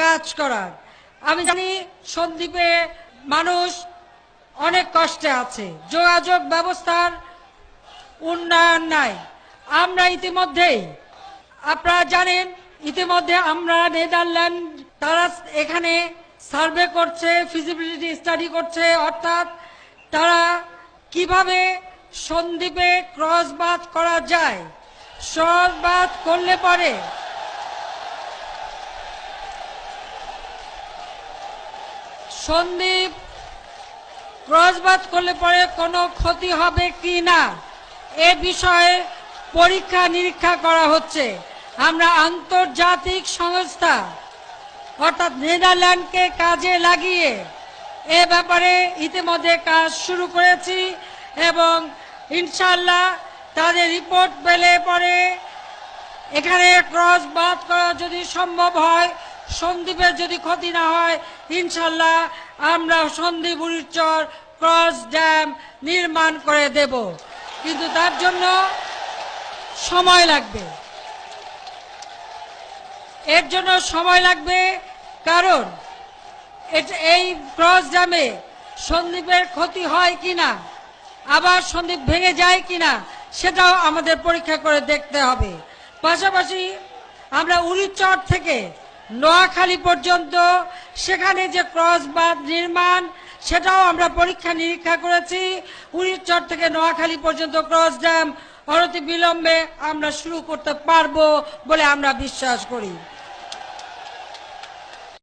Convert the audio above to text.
কাজ করার। আমি জানি সন্দ্বীপে মানুষ অনেক কষ্টে আছে, যোগাযোগ ব্যবস্থার উন্নয়ন নাই। আমরা ইতিমধ্যেই আপনারা জানেন ইতিমধ্যে আমরা নেদারল্যান্ড তারা এখানে সার্ভে করছে, ফিজিবিলিটি স্টাডি করছে, অর্থাৎ তারা কিভাবে সন্দ্বীপে ক্রস বাঁধ করা যায়। ক্রস বাঁধ করলে পরে সন্দ্বীপ ক্রস বাঁধ করলে পরে কোনো ক্ষতি হবে কি না এ বিষয়ে পরীক্ষা নিরীক্ষা করা হচ্ছে। আমরা আন্তর্জাতিক সংস্থা অর্থাৎ নেদারল্যান্ডকে কাজে লাগিয়ে এ ব্যাপারে ইতিমধ্যে কাজ শুরু করেছি এবং ইনশাআল্লাহ তাদের রিপোর্ট পেলে পরে এখানে ক্রস বাঁধ করা যদি সম্ভব হয়, সন্দ্বীপের যদি ক্ষতি না হয়, ইনশাআল্লাহ আমরা সন্দ্বীপ বুড়িচর ক্রস ড্যাম নির্মাণ করে দেব। কিন্তু তার জন্য সময় লাগবে, এর জন্য সময় লাগবে, কারণ এই ক্রস ড্যামে সন্দ্বীপের ক্ষতি হয় কিনা, আবার সন্দ্বীপ ভেঙে যায় কিনা সেটাও আমাদের পরীক্ষা করে দেখতে হবে। পাশাপাশি আমরা উড়িচর থেকে নোয়াখালী পর্যন্ত সেখানে যে ক্রস বাঁধ নির্মাণ সেটাও আমরা পরীক্ষা নিরীক্ষা করেছি। উড়িচর থেকে নোয়াখালী পর্যন্ত ক্রস ড্যাম অনতি বিলম্বে আমরা শুরু করতে পারবো বলে আমরা বিশ্বাস করি।